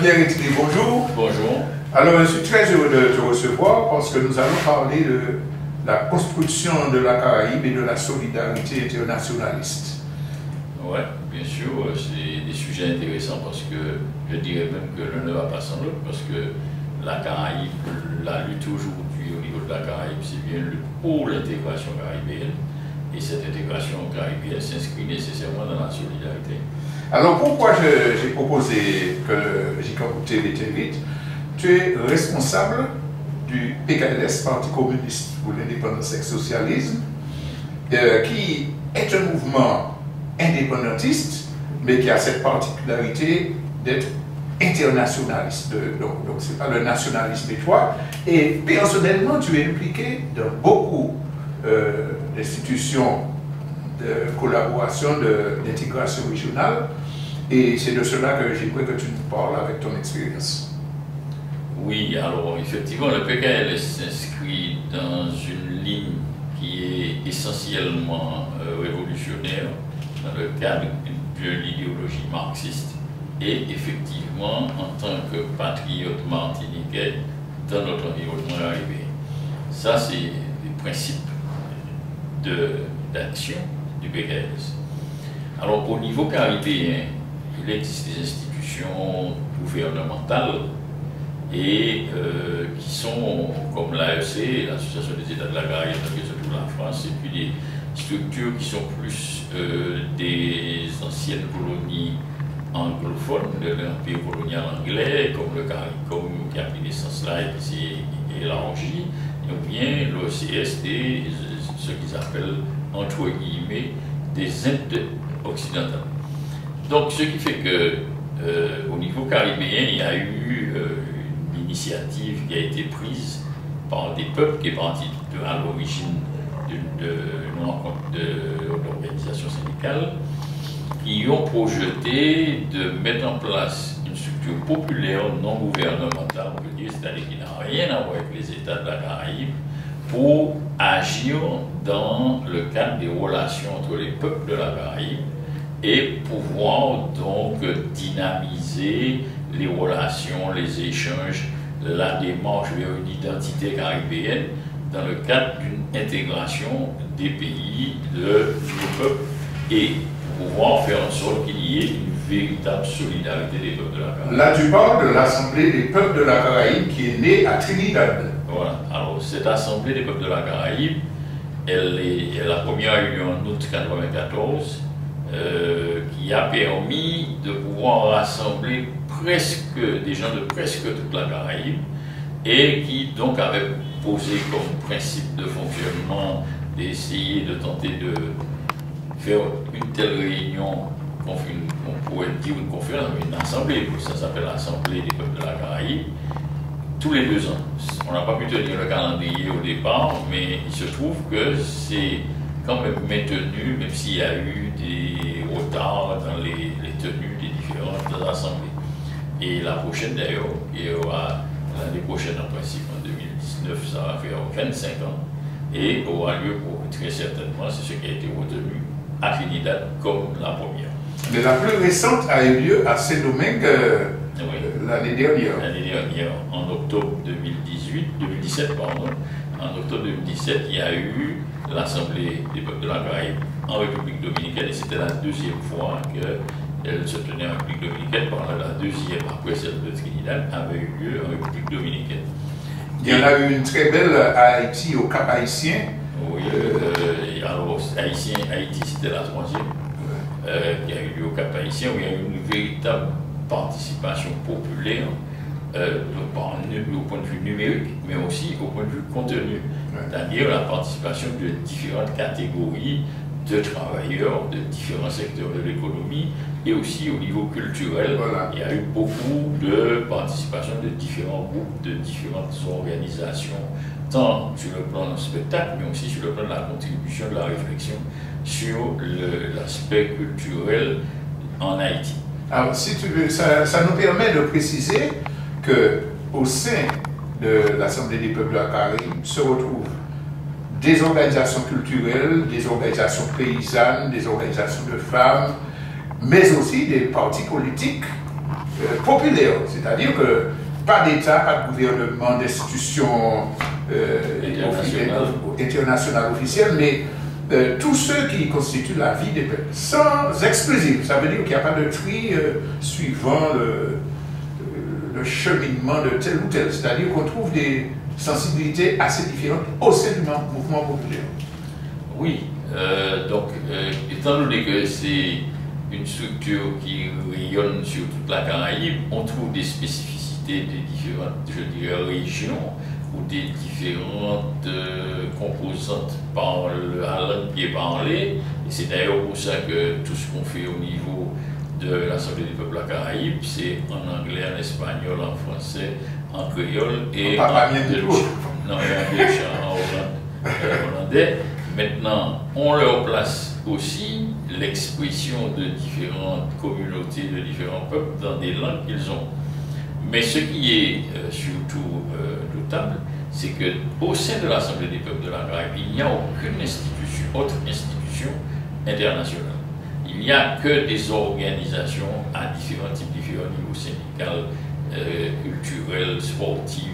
Pierre Etley, bonjour. Bonjour. Alors, je suis très heureux de te recevoir parce que nous allons parler de la construction de la Caraïbe et de la solidarité internationaliste. Oui, bien sûr, c'est des sujets intéressants parce que je dirais même que l'un ne va pas sans l'autre parce que la Caraïbe, la lutte aujourd'hui au niveau de la Caraïbe, c'est bien lutte pour l'intégration caribéenne. Et cette intégration caribéenne s'inscrit nécessairement dans la solidarité. Alors pourquoi j'ai proposé que J.K. t'invite? Tu es responsable du PKLS, Parti communiste pour l'indépendance et le socialisme, qui est un mouvement indépendantiste, mais qui a cette particularité d'être internationaliste. Donc ce n'est pas le nationalisme et toi. Et personnellement, tu es impliqué dans beaucoup d'institutions de collaboration, d'intégration régionale. Et c'est de cela que j'aimerais que tu nous parles avec ton expérience. Oui, alors effectivement, le PKLS s'inscrit dans une ligne qui est essentiellement révolutionnaire dans le cadre de l'idéologie marxiste et effectivement en tant que patriote martiniquais dans notre environnement caribéen. Ça, c'est les principes d'action du PKLS. Alors au niveau caribéen, il existe des institutions gouvernementales et qui sont comme l'AEC, l'Association des États de la Caraïbe, surtout la France, et puis des structures qui sont plus des anciennes colonies anglophones de l'empire colonial anglais, comme le CARICOM qui a pris naissance là et qui s'est élargi, ou bien l'OCSD, ce qu'ils appellent entre guillemets des Indes occidentales. Donc ce qui fait que au niveau caribéen, il y a eu une initiative qui a été prise par des peuples qui est partie à l'origine d'une rencontre de l'organisation syndicale qui ont projeté de mettre en place une structure populaire non gouvernementale, on peut dire, c'est-à-dire qui n'a rien à voir avec les États de la Caraïbe, pour agir dans le cadre des relations entre les peuples de la Caraïbe et pouvoir donc dynamiser les relations, les échanges, la démarche vers une identité caribéenne dans le cadre d'une intégration des pays de nos peuples et pouvoir faire en sorte qu'il y ait une véritable solidarité des peuples de la Caraïbe. Là, tu parles de l'Assemblée des peuples de la Caraïbe qui est née à Trinidad. Voilà. Alors, cette Assemblée des peuples de la Caraïbe, la première a eu lieu en août 1994, qui a permis de pouvoir rassembler des gens de presque toute la Caraïbe et qui donc avait posé comme principe de fonctionnement d'essayer de tenter de faire une telle réunion, on pourrait dire une conférence, une assemblée, ça s'appelle l'Assemblée des peuples de la Caraïbe, tous les 2 ans. On n'a pas pu tenir le calendrier au départ, mais il se trouve que c'est quand même maintenu, même s'il y a eu des retards dans les tenues des différentes assemblées. Et la prochaine d'ailleurs, il y aura l'année prochaine en principe, en 2019, ça va faire 25 ans, et aura lieu très certainement, c'est ce qui a été retenu à Trinidad comme la première. Mais la plus récente a eu lieu à Saint-Domingue l'année dernière. L'année dernière, en octobre 2017, en octobre 2017, il y a eu l'Assemblée des peuples de la Caraïbe en République dominicaine et c'était la 2e fois qu'elle se tenait en République dominicaine, pendant la 2e après celle de Trinidad avait eu lieu en République dominicaine. Il y en a eu une très belle à Haïti, au Cap Haïtien. Oui, alors Haïti c'était la 3e, qui a eu lieu au Cap Haïtien, où il y a eu une véritable participation populaire, au point de vue numérique, mais aussi au point de vue contenu, c'est-à-dire la participation de différentes catégories de travailleurs de différents secteurs de l'économie et aussi au niveau culturel. Voilà. Il y a eu beaucoup de participation de différents groupes, de différentes organisations, tant sur le plan du spectacle, mais aussi sur le plan de la contribution, de la réflexion sur l'aspect culturel en Haïti. Alors, si tu veux, ça nous permet de préciser qu'au sein de l'Assemblée des peuples de la Caraïbe se retrouvent des organisations culturelles, des organisations paysannes, des organisations de femmes, mais aussi des partis politiques populaire, c'est-à-dire que pas d'État, pas de gouvernement, d'institutions internationales officielles, mais tous ceux qui constituent la vie des peuples, sans exclusif. Ça veut dire qu'il n'y a pas de tri suivant le cheminement de tel ou tel. C'est-à-dire qu'on trouve des sensibilités assez différentes au sein du mouvement populaire. Oui, donc étant donné que c'est une structure qui rayonne sur toute la Caraïbe, on trouve des spécificités des différentes, je dirais, régions ou des différentes composantes à langue qui est parlée. Et c'est d'ailleurs pour ça que tout ce qu'on fait au niveau de l'Assemblée des peuples de la Caraïbe, c'est en anglais, en espagnol, en français, en créole et en hollandais. Maintenant, on leur place aussi l'expression de différentes communautés, de différents peuples dans des langues qu'ils ont. Mais ce qui est surtout notable, c'est qu'au sein de l'Assemblée des peuples de la Caraïbe, il n'y a aucune autre institution internationale. Il n'y a que des organisations à différents niveaux syndicaux, culturels, sportifs,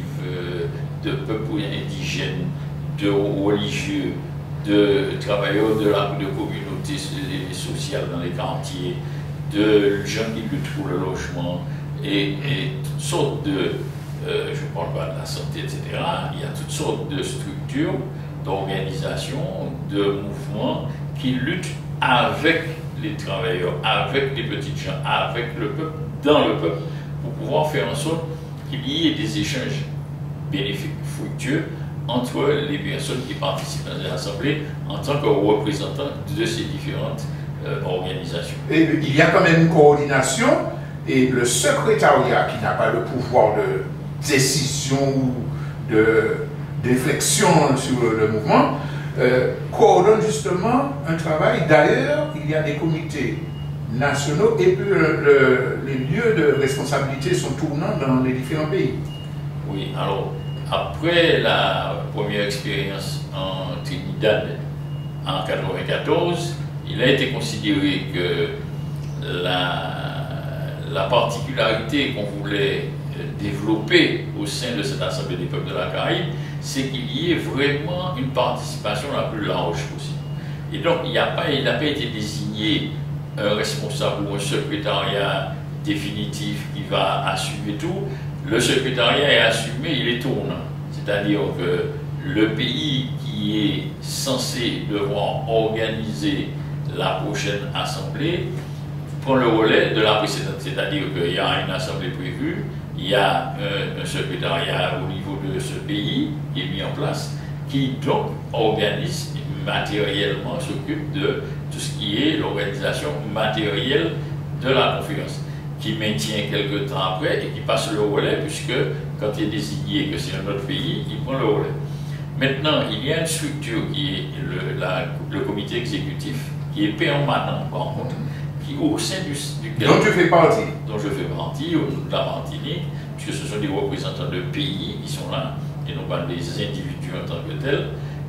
de peuples indigènes, de religieux, de travailleurs de communautés sociales dans les quartiers, de gens qui luttent pour le logement et toutes sortes de, je ne parle pas de la santé, etc. Il y a toutes sortes de structures, d'organisations, de mouvements qui luttent avec les travailleurs, avec les petits gens, avec le peuple, dans le peuple, pour pouvoir faire en sorte qu'il y ait des échanges bénéfiques, fructueux, entre les personnes qui participent à l'Assemblée en tant que représentants de ces différentes organisations. Et il y a quand même une coordination et le secrétariat qui n'a pas le pouvoir de décision ou de réflexion sur le mouvement coordonne justement un travail. D'ailleurs, il y a des comités nationaux et puis les lieux de responsabilité sont tournants dans les différents pays. Oui, alors après la première expérience en Trinidad en 1994, il a été considéré que la particularité qu'on voulait développer au sein de cette Assemblée des peuples de la Caraïbe, c'est qu'il y ait vraiment une participation la plus large possible. Et donc, il n'a pas été désigné un responsable ou un secrétariat définitif qui va assumer tout. Le secrétariat est assumé, il est tournant. C'est-à-dire que le pays qui est censé devoir organiser la prochaine assemblée prend le relais de la précédente. C'est-à-dire qu'il y a une assemblée prévue, il y a un secrétariat au niveau de ce pays qui est mis en place, qui donc organise matériellement, s'occupe de tout ce qui est l'organisation matérielle de la conférence, qui maintient quelques temps après et qui passe le relais, puisque quand il est désigné que c'est un autre pays, il prend le relais. Maintenant, il y a une structure qui est le comité exécutif, qui est permanent par contre, qui au sein duquel... Dont tu fais partie. Dont je fais partie, au nom de la Martinique, puisque ce sont des représentants de pays qui sont là, et non pas des individus en tant que tels.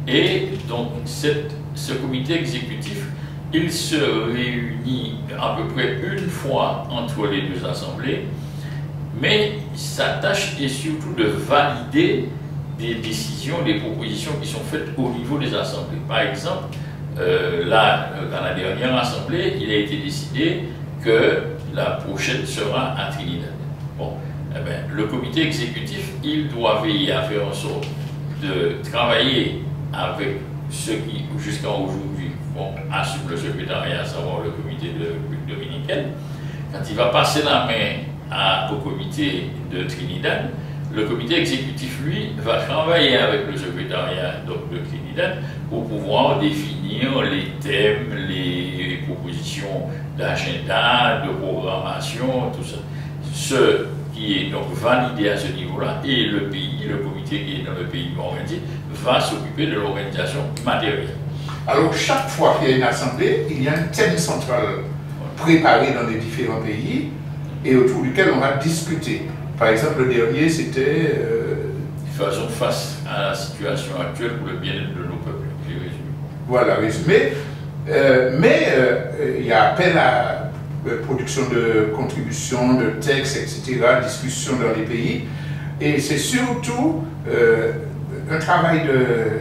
Et donc, ce comité exécutif, il se réunit à peu près une fois entre les deux assemblées, mais sa tâche est surtout de valider des décisions, des propositions qui sont faites au niveau des assemblées. Par exemple, là, dans la dernière assemblée, il a été décidé que la prochaine sera à Trinidad. Bon, eh bien, le comité exécutif, il doit veiller à faire en sorte de travailler avec ceux qui, jusqu'à aujourd'hui, assument le secrétariat, à savoir le comité de la République dominicaine. Quand il va passer la main au comité de Trinidad, le comité exécutif, lui, va travailler avec le secrétariat de Trinidad pour pouvoir définir les thèmes, les propositions d'agenda, de programmation, tout ça. Ce qui est donc validé à ce niveau-là, et le pays, le comité qui est dans le pays organisé, va s'occuper de l'organisation matérielle. Alors, chaque fois qu'il y a une assemblée, il y a un thème central préparé dans les différents pays et autour duquel on va discuter. Par exemple, le dernier, c'était... Faisons face à la situation actuelle pour le bien-être de nos peuples. J'ai résumé. Voilà, résumé. Mais il y a appel à production de contributions, de textes, etc., discussions dans les pays. Et c'est surtout un travail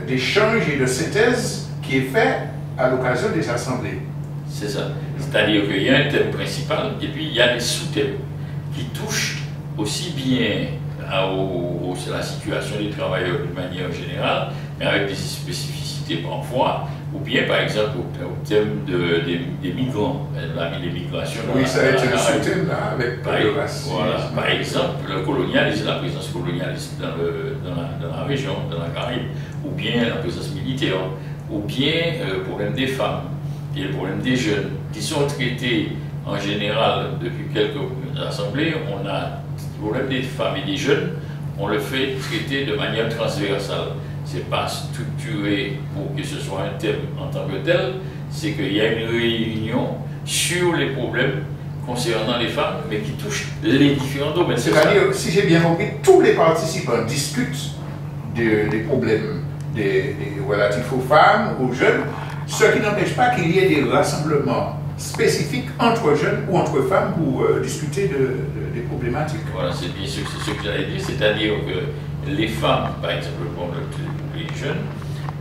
d'échange et de synthèse qui est fait à l'occasion des assemblées. C'est ça. C'est-à-dire qu'il y a un thème principal et puis il y a des sous-thèmes qui touchent aussi bien à la situation des travailleurs de manière générale, mais avec des spécificités parfois, ou bien par exemple au thème des migrants, les migrations. Oui, ça a été un sous-thème là, avec le racisme. Voilà, par exemple, le colonialisme, la présence colonialiste dans la région, dans la Caraïbe, ou bien la présence militaire, ou bien le problème des femmes et le problème des jeunes, qui sont traités en général depuis quelques assemblées. On a le problème des femmes et des jeunes, on le fait traiter de manière transversale. Ce n'est pas structuré pour que ce soit un thème en tant que tel, c'est qu'il y a une réunion sur les problèmes concernant les femmes, mais qui touchent les différents domaines. C'est-à-dire, si j'ai bien compris, tous les participants discutent des problèmes relatifs aux femmes, aux jeunes, ce qui n'empêche pas qu'il y ait des rassemblements spécifiques entre jeunes ou entre femmes pour discuter des problématiques. Voilà, c'est bien sûr ce que j'allais dire, c'est-à-dire que les femmes, par exemple, pour les jeunes,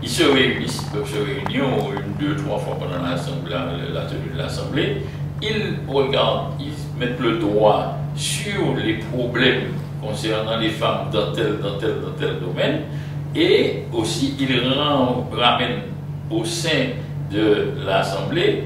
ils se réunissent, ils peuvent se réunir 1, 2, 3 fois pendant la tenue de l'Assemblée, ils regardent, ils mettent le doigt sur les problèmes concernant les femmes dans tel domaine, et aussi ils ramènent au sein de l'Assemblée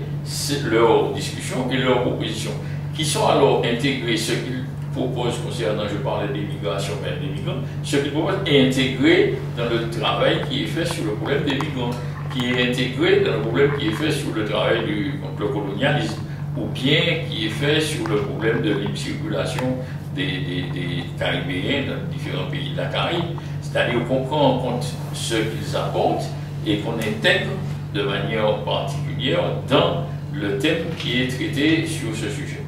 leurs discussions et leurs propositions, qui sont alors intégrées, ce qu'ils proposent concernant, je parlais des migrations, mais des migrants, ce qu'ils proposent est intégré dans le travail qui est fait sur le problème des migrants, qui est intégré dans le problème qui est fait sur le travail contre le colonialisme, ou bien qui est fait sur le problème de libre circulation des Caribéens dans différents pays de la Caraïbe. C'est-à-dire qu'on prend en compte ce qu'ils apportent et qu'on intègre de manière particulière dans le thème qui est traité sur ce sujet.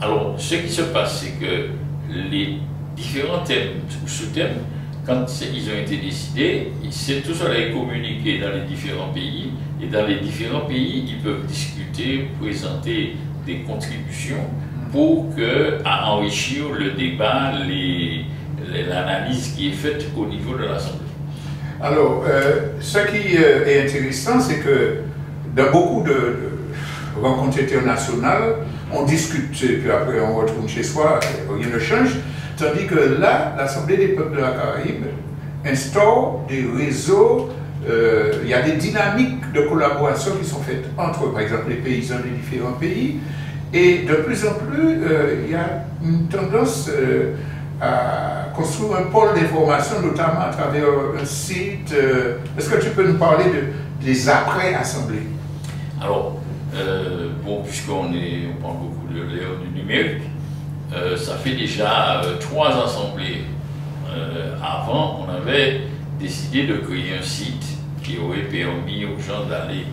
Alors, ce qui se passe, c'est que les différents thèmes ou sous-thèmes, quand ils ont été décidés, tout cela est communiqué dans les différents pays, et dans les différents pays, ils peuvent discuter, présenter des contributions pour enrichir le débat, l'analyse qui est faite au niveau de l'Assemblée. Alors, ce qui est intéressant, c'est que dans beaucoup de rencontres internationales, on discute, et puis après on retourne chez soi, rien ne change, tandis que là, l'Assemblée des peuples de la Caraïbe instaure des réseaux, il y a des dynamiques de collaboration qui sont faites entre, par exemple, les paysans des différents pays, et de plus en plus, il y a une tendance à construire un pôle d'information, notamment à travers un site. Est-ce que tu peux nous parler des après-assemblées? Alors, bon, puisqu'on parle beaucoup de l'ère du numérique, ça fait déjà 3 assemblées. Avant, on avait décidé de créer un site qui aurait permis aux gens d'aller.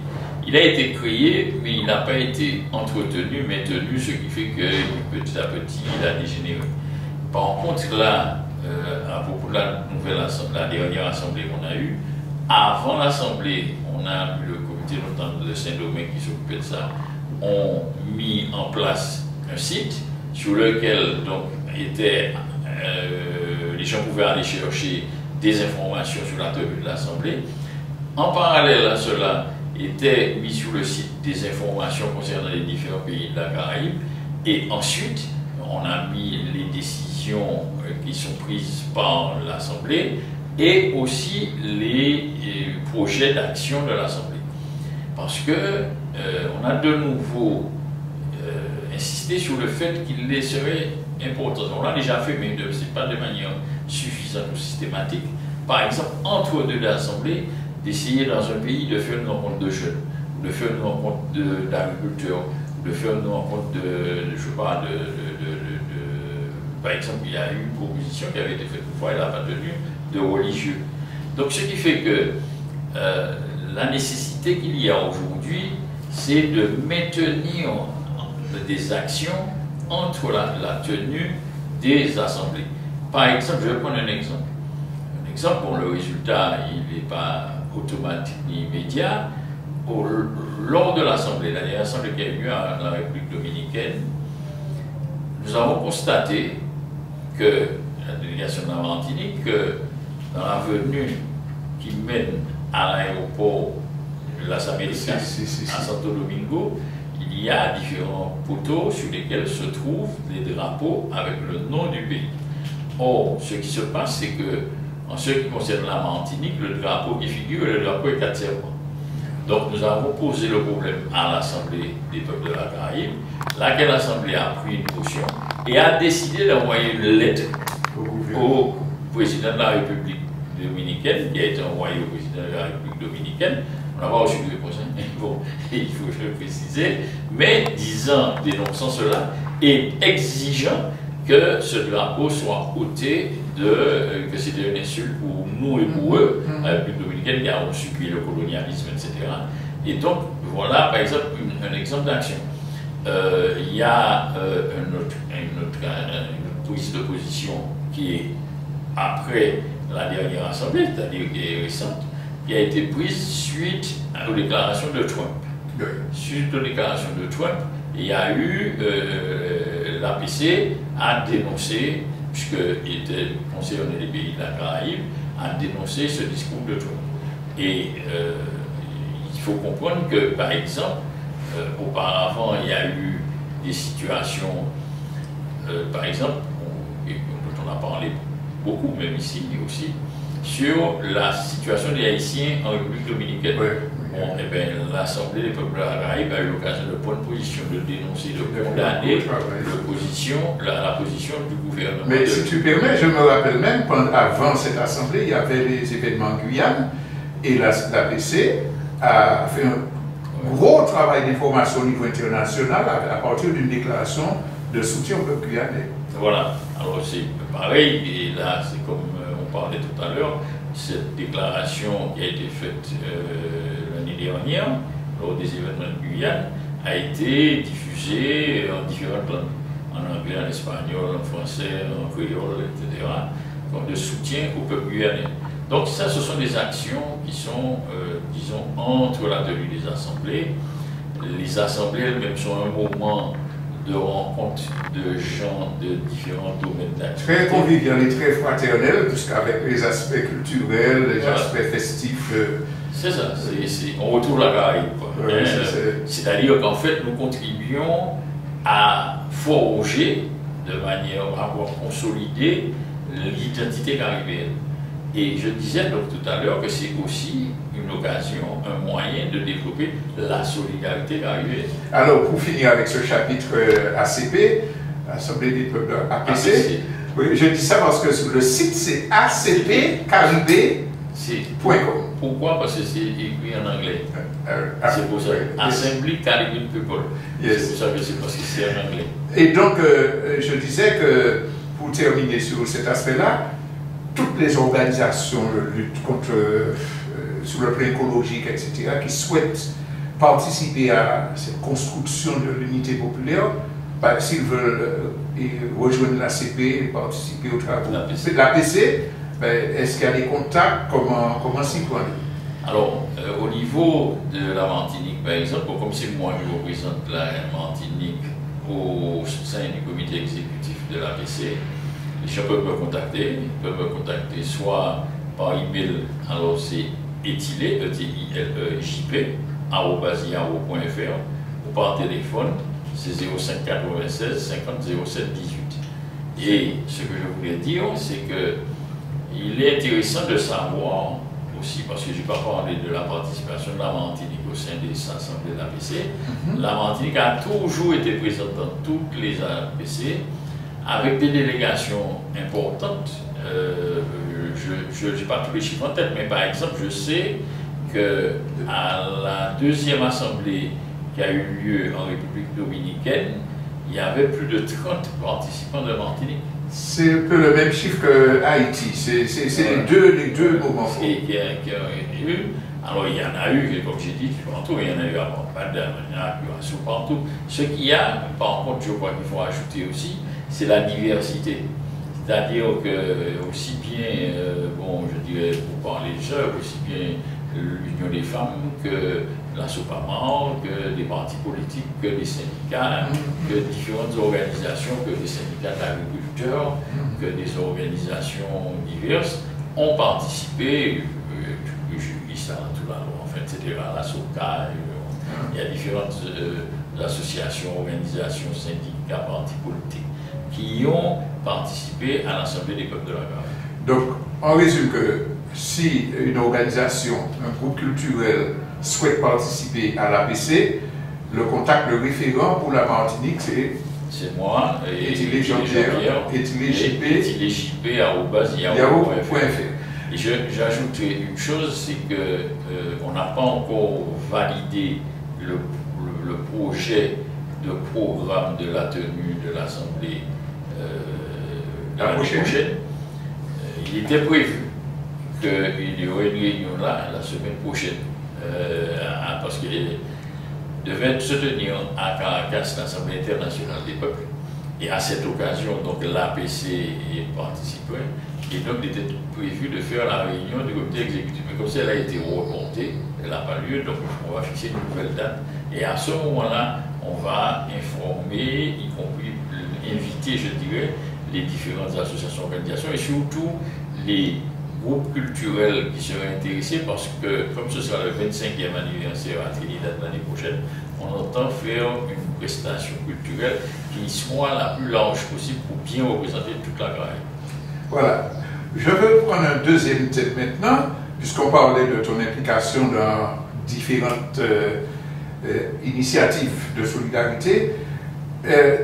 Il a été créé, mais il n'a pas été entretenu, maintenu, ce qui fait que petit à petit, il a dégénéré. Par contre, là, à propos de la dernière assemblée qu'on a eue, avant l'assemblée, on a eu le comité notamment de Saint-Domingue qui s'occupait de ça, ont mis en place un site sur lequel donc, les gens pouvaient aller chercher des informations sur la tenue de l'assemblée. En parallèle à cela, étaient mis sur le site des informations concernant les différents pays de la Caraïbe, et ensuite, on a mis les décisions qui sont prises par l'Assemblée et aussi les projets d'action de l'Assemblée. Parce que on a de nouveau insisté sur le fait qu'il serait important. On l'a déjà fait, mais ce n'est pas de manière suffisante ou systématique. Par exemple, entre deux assemblées, d'essayer dans un pays de faire une rencontre de jeunes, de faire une rencontre d'agriculteurs, de faire une rencontre par exemple, il y a eu une proposition qui avait été faite une fois, elle n'a pas tenu, de religieux. Donc ce qui fait que la nécessité qu'il y a aujourd'hui, c'est de maintenir des actions entre la tenue des assemblées. Par exemple, je vais prendre un exemple. Un exemple, bon, le résultat, il n'est pas automatique ni immédiat. lors de l'Assemblée, la dernière Assemblée qui a eu lieu à la République dominicaine, nous avons constaté que la délégation de la Martinique, que dans l'avenue qui mène à l'aéroport de Las Américas à Santo Domingo, il y a différents poteaux sur lesquels se trouvent des drapeaux avec le nom du pays. Or, ce qui se passe, c'est que, en ce qui concerne la Martinique, le drapeau qui figure est le drapeau des 4 serpents. Donc, nous avons posé le problème à l'Assemblée des peuples de la Caraïbe, laquelle Assemblée a pris une caution et a décidé d'envoyer une lettre au président de la République dominicaine, qui a été envoyée au président de la République dominicaine. On n'a pas reçu de réponse, bon, il faut le préciser, mais dénonçant cela et exigeant que ce drapeau soit ôté, que c'était une insulte pour nous et pour eux, la République dominicaine qui a subi le colonialisme, etc. Et donc, voilà par exemple un exemple d'action. Il y a une autre prise de position qui est après la dernière assemblée, c'est-à-dire qui est récente, qui a été prise suite aux déclarations de Trump. Suite aux déclarations de Trump, il y a eu l'APC a dénoncé, puisqu'il était concerné les pays de la Caraïbe, a dénoncé ce discours de Trump. Et il faut comprendre que, par exemple, auparavant, il y a eu des situations, par exemple, dont on a parlé beaucoup, même ici aussi, sur la situation des Haïtiens en République dominicaine. Bon, eh bien, l'Assemblée des peuples de la Caraïbe a eu l'occasion de prendre position, de dénoncer, de condamner la position du gouvernement. Mais si tu permets, je me rappelle même, avant cette Assemblée, il y avait les événements en Guyane, et l'APC a fait un gros travail d'information au niveau international à partir d'une déclaration de soutien au peuple guyanais. Voilà, alors c'est pareil, et là, c'est comme on parlait tout à l'heure, cette déclaration qui a été faite l'année dernière, lors des événements de Guyane, a été diffusée en différentes langues, en anglais, en espagnol, en français, en créole, etc., comme de soutien au peuple guyanais. Donc ça, ce sont des actions qui sont, disons, entre la tenue des assemblées. Les assemblées elles-mêmes sont un moment de rencontre de gens de différents domaines d'activité. Très convivial et très fraternel, puisqu'avec les aspects culturels, les aspects festifs. C'est ça, on retrouve la Caraïbe. C'est-à-dire qu'en fait, nous contribuons à forger de manière à consolider l'identité caribéenne. Et je disais donc tout à l'heure que c'est aussi une occasion, un moyen de développer la solidarité caribéenne. Alors, pour finir avec ce chapitre ACP, Assemblée des peuples APC, oui, je dis ça parce que le site c'est acpcaribé.com. Pourquoi? Parce que c'est écrit en anglais. C'est pour ça. Assembly Caribbean People. C'est pour ça que c'est parce que c'est en anglais. Et donc, je disais que, pour terminer sur cet aspect-là, toutes les organisations lutte contre, sur le plan écologique, etc., qui souhaitent participer à cette construction de l'unité populaire, bah, s'ils veulent rejoindre l'ACP et participer aux travaux de l'APC, est-ce qu'il y a des contacts? Comment s'y prendre? Alors, au niveau de la Martinique, par exemple, comme c'est moi qui représente la Martinique au sein du comité exécutif de l'APC, les gens peuvent me contacter. Ils peuvent me contacter soit par email, alors c'est etilé, ETILEJP, @yahoo.fr, ou par téléphone, c'est 05 96 50 07 18. Et ce que je voulais dire, c'est que il est intéressant de savoir aussi, parce que je n'ai pas parlé de la participation de la Martinique au sein des assemblées de l'APC, la Martinique a toujours été présente dans toutes les APC, avec des délégations importantes. Je n'ai pas tous les chiffres en tête, mais par exemple, je sais qu'à la deuxième assemblée qui a eu lieu en République dominicaine, il y avait plus de 30 participants de Martinique. C'est un peu le même chiffre que Haïti, c'est les deux moments forts. Alors il y en a eu, comme j'ai dit, partout, il y en a eu à Montpadam, il y en a eu à partout. Ce qu'il y a, par contre, je crois qu'il faut ajouter aussi, c'est la diversité. C'est-à-dire que aussi bien, bon, je dirais pour parler de ça, aussi bien l'Union des femmes que la SOPAMAR, que des partis politiques, que des syndicats, que différentes organisations, que des syndicats d'agriculteurs, que des organisations diverses ont participé, juristes à tout là, en fait, etc., la SOCA, il y a différentes associations, organisations, syndicats, partis politiques qui ont participé à l'Assemblée des peuples de la Caraïbe. Donc, on résume que si une organisation, un groupe culturel souhaite participer à l'APC, le contact, le référent pour la Martinique, c'est moi, et Jean-Pierre, Et j'ajoute une chose, c'est qu'on n'a pas encore validé le projet de programme de la tenue de l'Assemblée l'année prochaine. Il était prévu qu'il y aurait une réunion là la semaine prochaine, parce qu'il devait se tenir à Caracas, l'Assemblée internationale des peuples. Et à cette occasion, donc l'APC y participerait. Et donc, il était prévu de faire la réunion du comité exécutif. Mais comme ça, elle a été remontée, elle n'a pas lieu, donc on va fixer une nouvelle date. Et à ce moment-là, on va informer, y compris inviter, je dirais, les différentes associations, organisations et surtout les groupes culturels qui seraient intéressés parce que, comme ce sera le 25e anniversaire à Trinidad l'année prochaine, on entend faire une prestation culturelle qui soit la plus large possible pour bien représenter toute la Caraïbe. Voilà. Je veux prendre un deuxième thème maintenant, puisqu'on parlait de ton implication dans différentes initiatives de solidarité.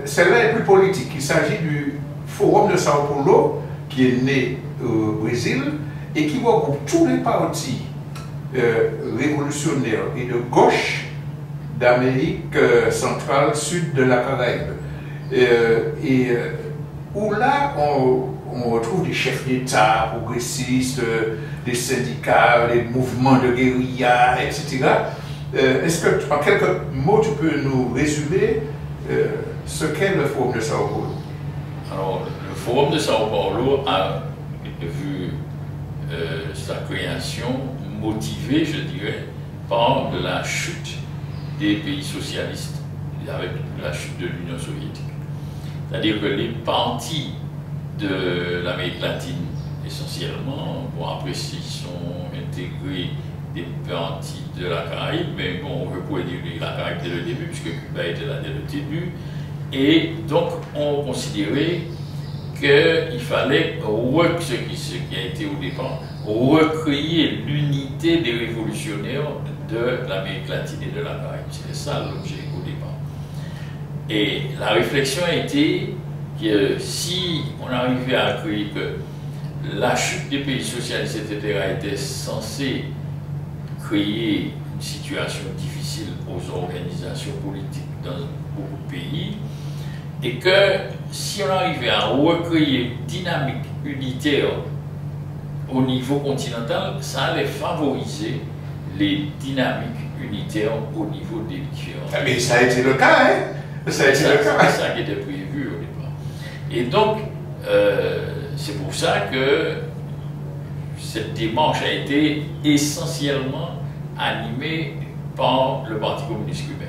Celle-là est plus politique. Il s'agit du Forum de Sao Paulo, qui est né au Brésil et qui regroupe tous les partis révolutionnaires et de gauche d'Amérique centrale, sud de la Caraïbe. Où là, on retrouve des chefs d'État progressistes, des syndicats, des mouvements de guérilla, etc. Est-ce que, en quelques mots, tu peux nous résumer ce qu'est le Forum de Sao Paulo? Alors, le Forum de Sao Paulo a vu sa création motivée, je dirais, par la chute des pays socialistes, avec la chute de l'Union soviétique. C'est-à-dire que les partis de l'Amérique latine, essentiellement, bon, après s'ils sont intégrés des partis de la Caraïbe, mais bon, on pourrait dire la Caraïbe dès le début, puisque Cuba était là dès le début, et donc on considérait qu'il fallait, ce qui a été au départ, recréer l'unité des révolutionnaires de l'Amérique latine et de la Caraïbe. C'était ça l'objet au départ. Et la réflexion a été que si on arrivait à créer que la chute des pays socialistes, etc., était censée créer une situation difficile aux organisations politiques dans beaucoup de pays, et que si on arrivait à recréer une dynamique unitaire au niveau continental, ça allait favoriser les dynamiques unitaires au niveau des différents. Mais ça a été le cas, hein? Ça a été le cas. C'est ça qui était prévu au départ. Et donc, c'est pour ça que cette démarche a été essentiellement animée par le Parti communiste cubain.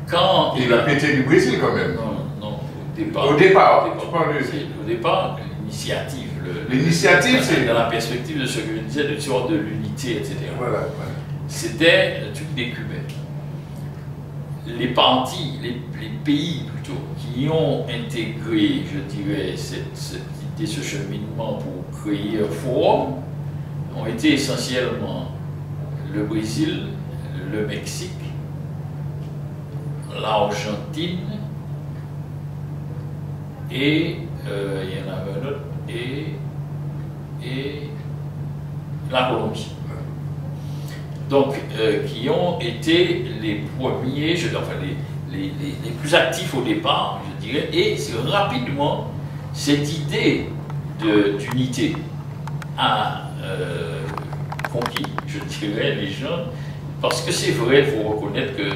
Quand il a pété du Brésil quand même. Non, au départ. Au départ, l'initiative. L'initiative, c'est dans la perspective de ce que je disais, de l'histoire de l'unité, etc. Voilà. C'était le truc des Cubains. Les partis, les pays plutôt, qui ont intégré, je dirais, cette idée, ce cheminement pour créer un forum, ont été essentiellement le Brésil, le Mexique, l'Argentine, et il y en avait un autre, et la Colombie. Donc, qui ont été les premiers, enfin les plus actifs au départ, je dirais, et rapidement, cette idée d'unité a conquis, je dirais, les gens, parce que c'est vrai, il faut reconnaître que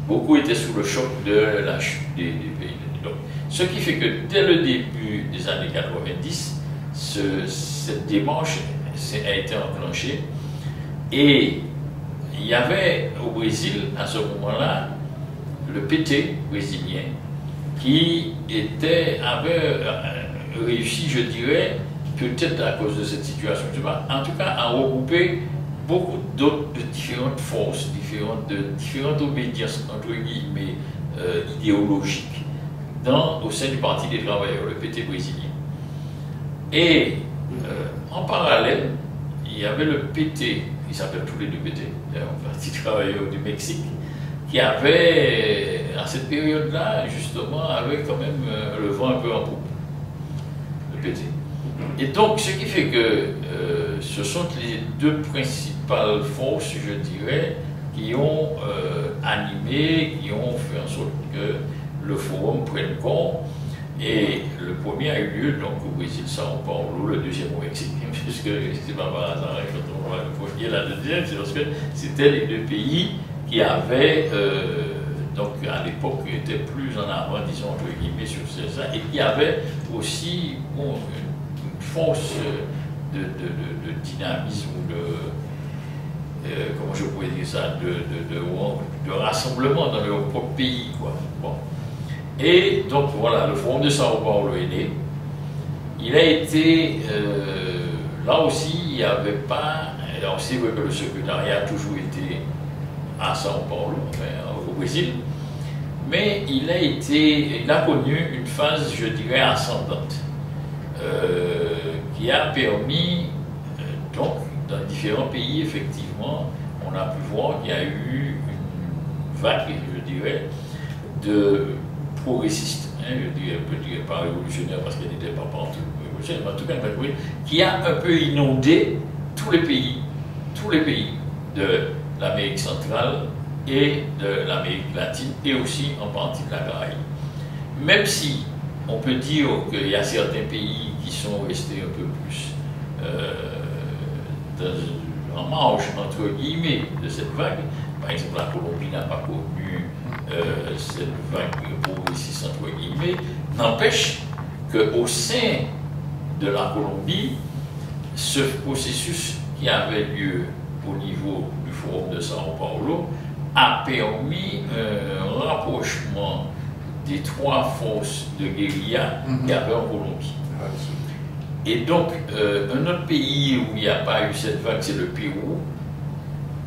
beaucoup étaient sous le choc de la chute des pays. Donc, Ce qui fait que dès le début des années 90, cette démarche a été enclenchée. Et il y avait au Brésil, à ce moment-là, le PT brésilien qui avait réussi, je dirais, peut-être à cause de cette situation, je sais pas, en tout cas à regrouper beaucoup d'autres, de différentes forces, différentes obédiences, entre guillemets, idéologiques, au sein du Parti des travailleurs, le PT brésilien. Et en parallèle, il y avait le PT, ils s'appellent tous les deux PT, le Parti des travailleurs du Mexique, qui avait, à cette période-là, justement, avait quand même le vent un peu en poupe, le PT. Et donc, ce qui fait que ce sont les deux principales forces, je dirais, qui ont animé, qui ont fait en sorte que le forum prenne corps. Et le premier a eu lieu donc, au Brésil, Sao Paulo, le deuxième au Mexique, puisque c'est pas par hasard, quand on voit le premier et la deuxième, c'est parce que c'était les deux pays qui avaient, donc à l'époque, étaient plus en avant, disons, entre guillemets, sur ça, et qui avaient aussi bon, une force de dynamisme ou comment je pourrais dire ça, de rassemblement dans leur propre pays, quoi. Bon. Et donc voilà, le Forum de Sao Paulo est né. Il a été, là aussi, il n'y avait pas, alors c'est vrai que le secrétariat a toujours été à Sao Paulo, enfin, au Brésil, mais il a connu une phase, je dirais, ascendante, qui a permis, donc, dans différents pays, effectivement, on a pu voir qu'il y a eu une vague, je dirais, de progressiste, hein, je peux dire pas révolutionnaire parce qu'elle n'était pas partout révolutionnaire, mais en tout cas, qui a un peu inondé tous les pays de l'Amérique centrale et de l'Amérique latine et aussi en partie de la Caraïbe. Même si on peut dire qu'il y a certains pays qui sont restés un peu plus en marge, entre guillemets, de cette vague. Par exemple, la Colombie n'a pas connu cette vague progressiste, entre guillemets. N'empêche qu'au sein de la Colombie, ce processus qui avait lieu au niveau du Forum de Sao Paulo a permis un rapprochement des trois forces de guérilla qu'il y avait en Colombie. Et donc, un autre pays où il n'y a pas eu cette vague, c'est le Pérou,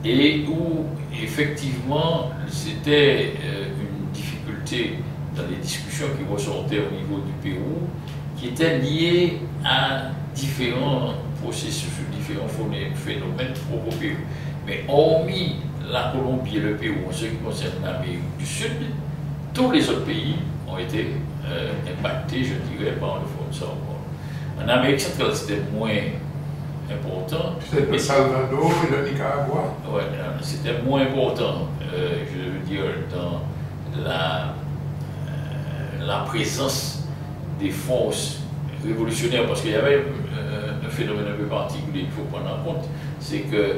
et où, effectivement, c'était une difficulté dans les discussions qui ressortaient au niveau du Pérou, qui était liée à différents processus, différents phénomènes propres au Pérou. Mais hormis la Colombie et le Pérou, en ce qui concerne l'Amérique du Sud, tous les autres pays ont été impactés, je dirais, par le Forum de Sao Paulo. En Amérique centrale, c'était moins important. C'était le Salvador et le Nicaragua. Oui, c'était moins important, je veux dire, dans la présence des forces révolutionnaires, parce qu'il y avait un phénomène un peu particulier qu'il faut prendre en compte, c'est que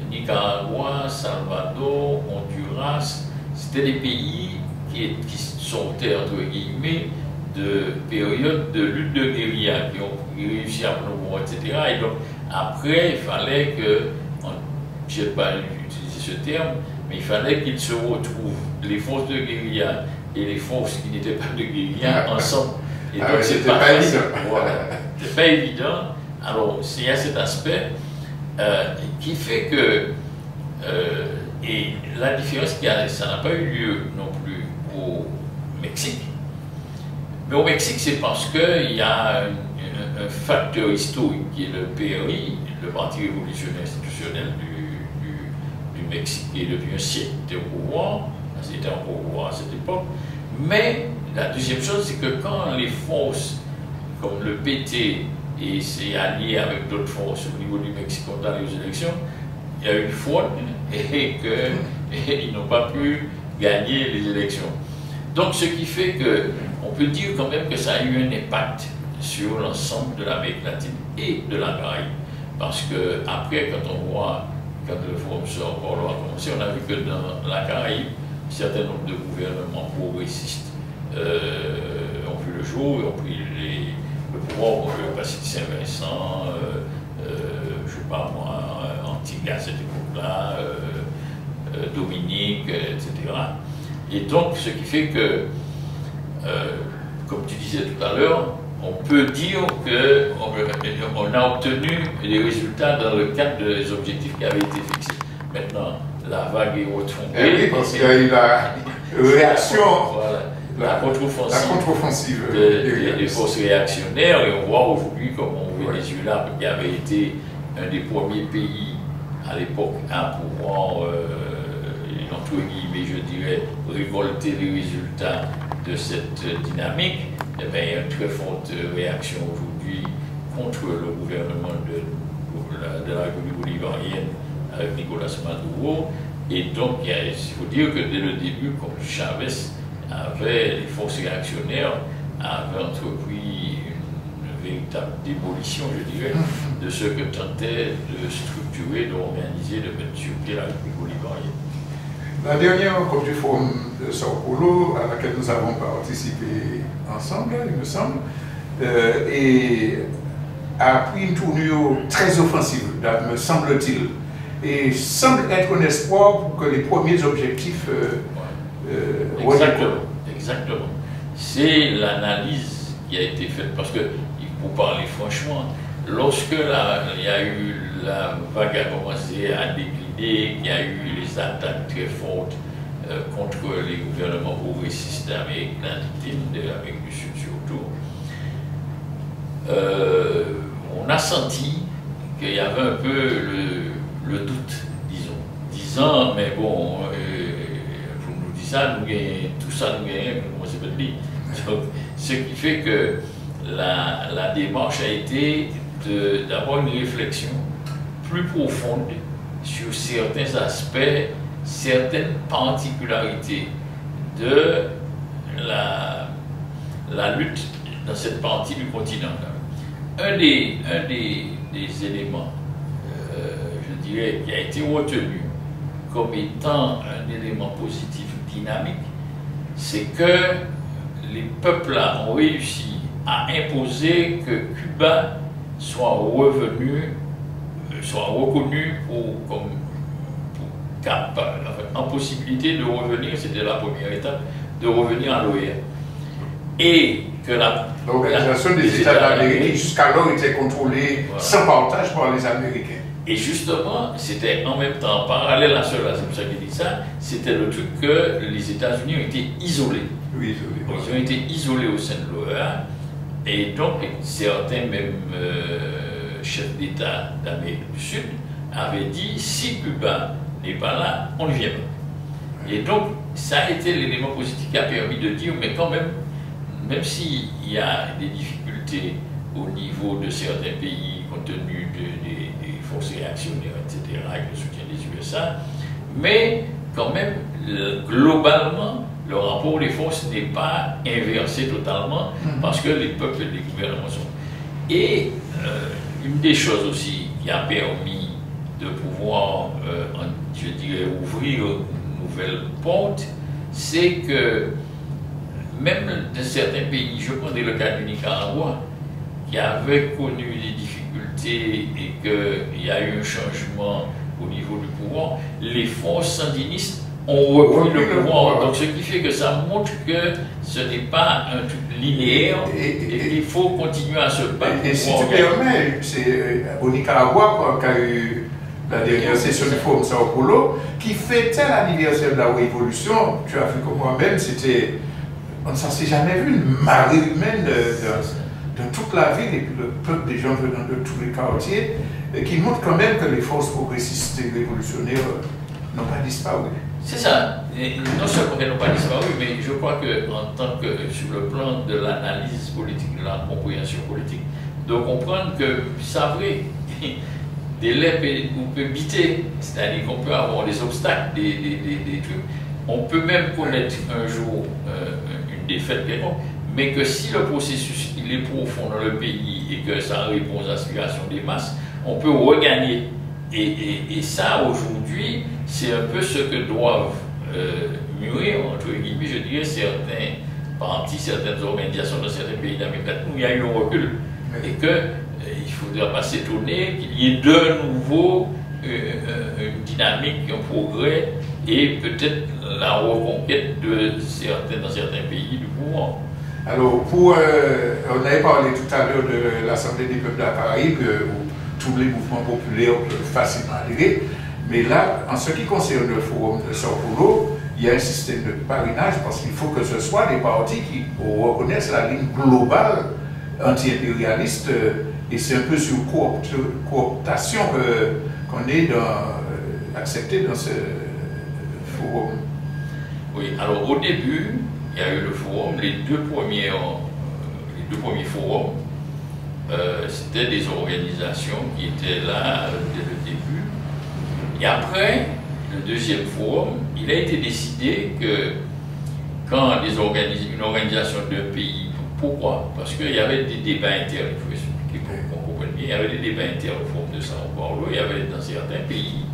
Nicaragua, Salvador, Honduras, c'était des pays qui sortaient, entre guillemets, de périodes de lutte de guérilla, qui ont réussi à promouvoir, etc. Et donc, après, il fallait que, je ne sais pas utiliser ce terme, mais il fallait qu'ils se retrouvent, les forces de guérilla et les forces qui n'étaient pas de guérilla, ensemble. Et donc, c'est pas évident. Voilà. C'est pas évident. Alors, il y a cet aspect qui fait que, et la différence, ça n'a pas eu lieu non plus au Mexique. Mais au Mexique, c'est parce qu'il y a un facteur historique qui est le PRI, le Parti révolutionnaire institutionnel du Mexique, qui depuis un siècle était au pouvoir, c'était en pouvoir à cette époque. Mais la deuxième chose, c'est que quand les forces comme le PT et s'est allié avec d'autres forces au niveau du Mexique ont allé aux élections, il y a eu une fraude et qu'ils n'ont pas pu gagner les élections. Donc, ce qui fait que on peut dire quand même que ça a eu un impact sur l'ensemble de l'Amérique latine et de la Caraïbe. Parce que après, quand on voit, quand le Forum de Sao Paulo a commencé, on a vu que dans la Caraïbe, un certain nombre de gouvernements progressistes ont vu le le jour, ils ont pris le pouvoir, Bastille Saint-Vincent, je ne sais pas moi, Antigua à cette époque-là, Dominique, etc. Et donc, ce qui fait que, comme tu disais tout à l'heure, on peut dire qu'on a obtenu des résultats dans le cadre des objectifs qui avaient été fixés. Maintenant, la vague est retombée. Oui, parce qu'il y a eu la réaction, voilà, la contre-offensive des forces réactionnaires. Et on voit aujourd'hui comment au Venezuela, qui avait été un des premiers pays à l'époque à pouvoir, entre guillemets, je dirais, récolter les résultats de cette dynamique, eh bien, il y a une très forte réaction aujourd'hui contre le gouvernement de la République bolivarienne avec Nicolas Maduro. Et donc, il faut dire que dès le début, comme Chavez avait, les forces réactionnaires avaient entrepris une véritable démolition, je dirais, de ce que tentait de structurer, d'organiser, de mettre sur pied la République bolivarienne. La dernière COP du Forum de Sao Paulo, à laquelle nous avons participé ensemble, il me semble, et a pris une tournure très offensive, me semble-t-il, et semble être un espoir pour que les premiers objectifs Exactement. C'est l'analyse qui a été faite, parce que, pour parler franchement, lorsque il y a eu la vague a commencé à décliner, il y a eu les attaques très fortes contre les gouvernements progressistes américains, de l'Amérique du Sud surtout, on a senti qu'il y avait un peu le doute, disant, mais bon, vous nous dites ça, nous gagnons, tout ça nous gagnons, comment c'est pas de dire. Ce qui fait que la démarche a été d'avoir une réflexion plus profonde sur certains aspects, certaines particularités de la lutte dans cette partie du continent. Un des éléments, je dirais, qui a été retenu comme étant un élément positif dynamique, c'est que les peuples-là ont réussi à imposer que Cuba soit reconnu en possibilité de revenir, c'était la première étape, de revenir à l'OEA. Et que l'Organisation des États d'Amérique, jusqu'alors, était contrôlée sans partage par les Américains. Et justement, c'était en même temps, parallèle à cela, c'est pour ça qu'il dit ça, c'était le truc que les États-Unis ont été isolés. Oui, ils ont été isolés au sein de l'OEA, et donc certains même chefs d'État d'Amérique du Sud avaient dit, si Cuba n'est pas là, on ne vient pas. Et donc, ça a été l'élément positif qui a permis de dire, mais quand même s'il y a des difficultés au niveau de certains pays, compte tenu des forces réactionnaires, etc., avec le soutien des USA, mais quand même, globalement, le rapport des forces n'est pas inversé totalement, parce que les peuples et les gouvernements sont. Et une des choses aussi qui a permis de pouvoir, je dirais, ouvrir une nouvelle porte, c'est que même dans certains pays, je prends le cas du Nicaragua, qui avait connu des difficultés et qu'il y a eu un changement au niveau du pouvoir, les forces sandinistes ont repris le pouvoir. Donc ce qui fait que ça montre que ce n'est pas un truc linéaire et qu'il faut continuer à se battre. Et si tu permets, c'est au Nicaragua qu'il y a eu la dernière session du Forum Sao Paulo, qui fêtait l'anniversaire de la révolution. Tu as vu comme moi-même, c'était, on ne s'en s'est jamais vu, une marée humaine de toute la ville, et puis le peuple des gens venant de tous les quartiers, qui montre quand même que les forces progressistes et révolutionnaires n'ont pas disparu. C'est ça. Et non seulement qu'elles n'ont pas disparu, mais je crois que en tant que sur le plan de l'analyse politique, de la compréhension politique, de comprendre que ça vrai, des lèvres on peut biter, c'est-à-dire qu'on peut avoir des obstacles, des trucs. On peut même connaître un jour une défaite quelconque, mais que si le processus il est profond dans le pays et que ça répond aux aspirations des masses, on peut regagner. Et ça, aujourd'hui, c'est un peu ce que doivent mûrir, entre guillemets, je dirais, certains partie certaines organisations dans certains pays d'Amérique latine où il y a eu un recul. Et qu'il ne faudra pas s'étonner qu'il y ait de nouveau une dynamique, un progrès et peut-être la reconquête dans certains pays du pouvoir. Alors, on avait parlé tout à l'heure de l'Assemblée des peuples de la Caraïbe, où tous les mouvements populaires peuvent facilement adhérer. Mais là, en ce qui concerne le forum de Sao Paulo, il y a un système de parrainage parce qu'il faut que ce soit des partis qui reconnaissent la ligne globale anti-impérialiste et c'est un peu sur cooptation qu'on est accepté dans ce forum. Oui, alors au début, il y a eu le forum, les deux premiers forums, c'était des organisations qui étaient là dès le début. Et après, le deuxième forum, il a été décidé que quand une organisation d'un pays, pourquoi? Parce qu'il y avait des débats internes, il faut expliquer pour qu'on comprenne bien, il y avait des débats internes au forum de Sao Paulo, il y avait dans certains pays,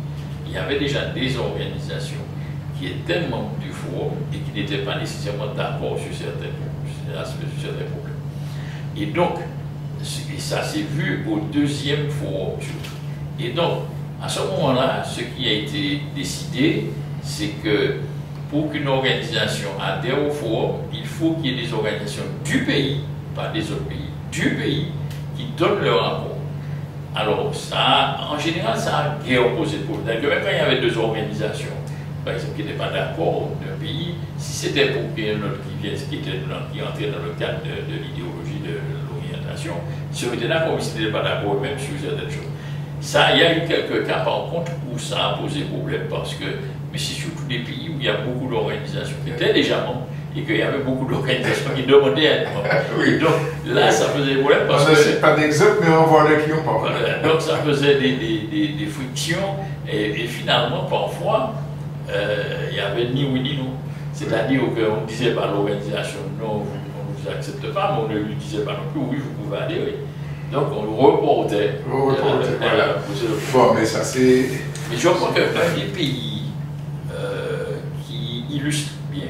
il y avait déjà des organisations qui étaient membres du forum et qui n'étaient pas nécessairement d'accord sur certains aspects, sur certains problèmes. Et donc, ça s'est vu au deuxième forum. Et donc, à ce moment-là, ce qui a été décidé, c'est que pour qu'une organisation adhère au forum, il faut qu'il y ait des organisations du pays, pas des autres pays, du pays, qui donnent leur rapport. Alors, ça, en général, ça a guère posé de problème. Même quand il y avait deux organisations, par exemple, qui n'étaient pas d'accord d'un pays, si c'était pour qu'il y ait un autre qui vienne, qui entrait dans le cadre de l'idéologie de l'orientation, si on était d'accord, mais si on n'était pas d'accord même sur certaines choses. Ça, il y a eu quelques cas par contre où ça a posé problème parce que, mais c'est surtout des pays où il y a beaucoup d'organisations qui étaient déjà membres et qu'il y avait beaucoup d'organisations qui demandaient à être membres. Oui. Donc là, ça faisait problème parce que. C'est pas d'exemple, mais on voit de qui on parle. Voilà, donc ça faisait des frictions et finalement, parfois, il n'y avait ni oui ni non. C'est-à-dire qu'on ne disait pas à l'organisation non, on ne vous accepte pas, mais on ne lui disait pas non plus oui, vous pouvez adhérer. Donc on le reportait. Voilà. Bon, mais ça c'est. Mais je crois qu'un des pays qui illustre bien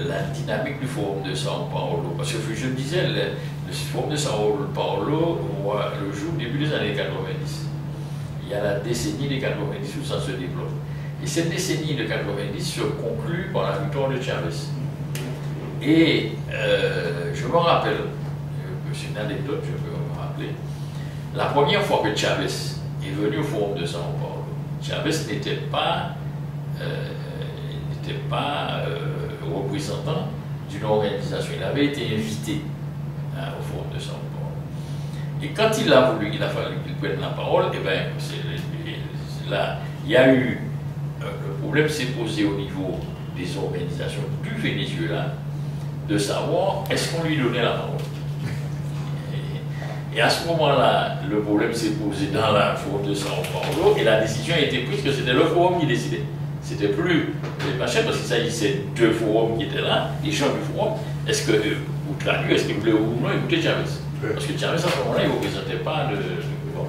la dynamique du forum de Sao Paulo, parce que je disais, le forum de Sao Paulo voit le jour au début des années 90. Il y a la décennie des 90 où ça se développe. Et cette décennie de 90 se conclut par la victoire de Chavez. Et je me rappelle, c'est une anecdote, je peux me rappeler, la première fois que Chavez est venu au forum de Sao Paulo, Chavez n'était pas représentant d'une organisation, il avait été invité au forum de Sao Paulo. Et quand il a voulu, il a fallu qu'il prenne la parole, et bien, là, il y a eu, le problème s'est posé au niveau des organisations du Venezuela, de savoir est-ce qu'on lui donnait la parole. Et à ce moment-là, le problème s'est posé dans la forum de Sao Paulo et la décision a été prise que c'était le forum qui décidait. C'était plus les machins parce qu'il s'agissait de deux forums qui étaient là, les gens du forum. Est-ce que, vous traduisez, est-ce qu'ils voulaient ou non écouter Chavez? Parce que Chavez à ce moment-là, il ne représentait pas le forum.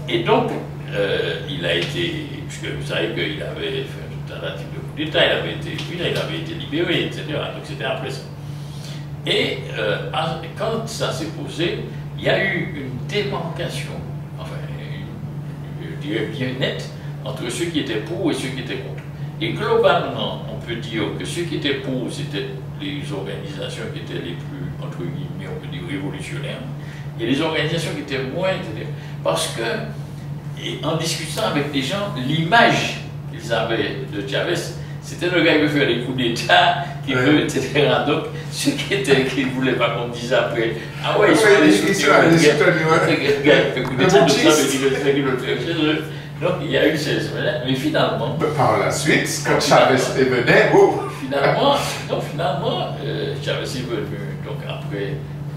Et donc, il a été, puisque vous savez qu'il avait fait une tentative de coup d'État, il avait été libéré, etc. Donc c'était après ça. Et quand ça s'est posé, il y a eu une démarcation, enfin, je dirais bien nette, entre ceux qui étaient pour et ceux qui étaient contre. Et globalement, on peut dire que ceux qui étaient pour, c'était les organisations qui étaient les plus, entre guillemets, on peut dire révolutionnaires, et les organisations qui étaient moins, parce que, et en discutant avec des gens, l'image qu'ils avaient de Chavez, c'était le gars qui veut faire des coups d'État, qui veut, etc. Donc, ceux qui ne voulaient pas qu'on dise après, ah ouais, ils sont allés soutenir le gars qui fait coup d'État, donc ça veut dire qu'il veut le faire chez eux. Donc, il y a eu ces semaines-là, mais finalement. Par la suite, quand Chavez est venu, oh. Finalement, Chavez est venu, donc après,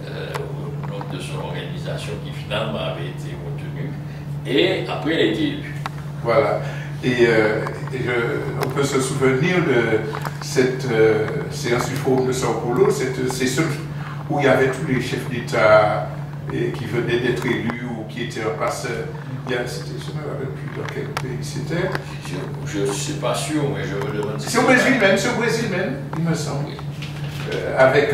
au nom de son organisation qui finalement avait été retenue, et après, il a été élu. Voilà. Et on peut se souvenir de cette séance du forum de Sao Paulo, cette session où il y avait tous les chefs d'État qui venaient d'être élus ou qui étaient en passe je ne me rappelle plus dans quel pays c'était. Je ne suis pas sûr, mais je me demande si c'est au Brésil même, il me semble. Oui. Avec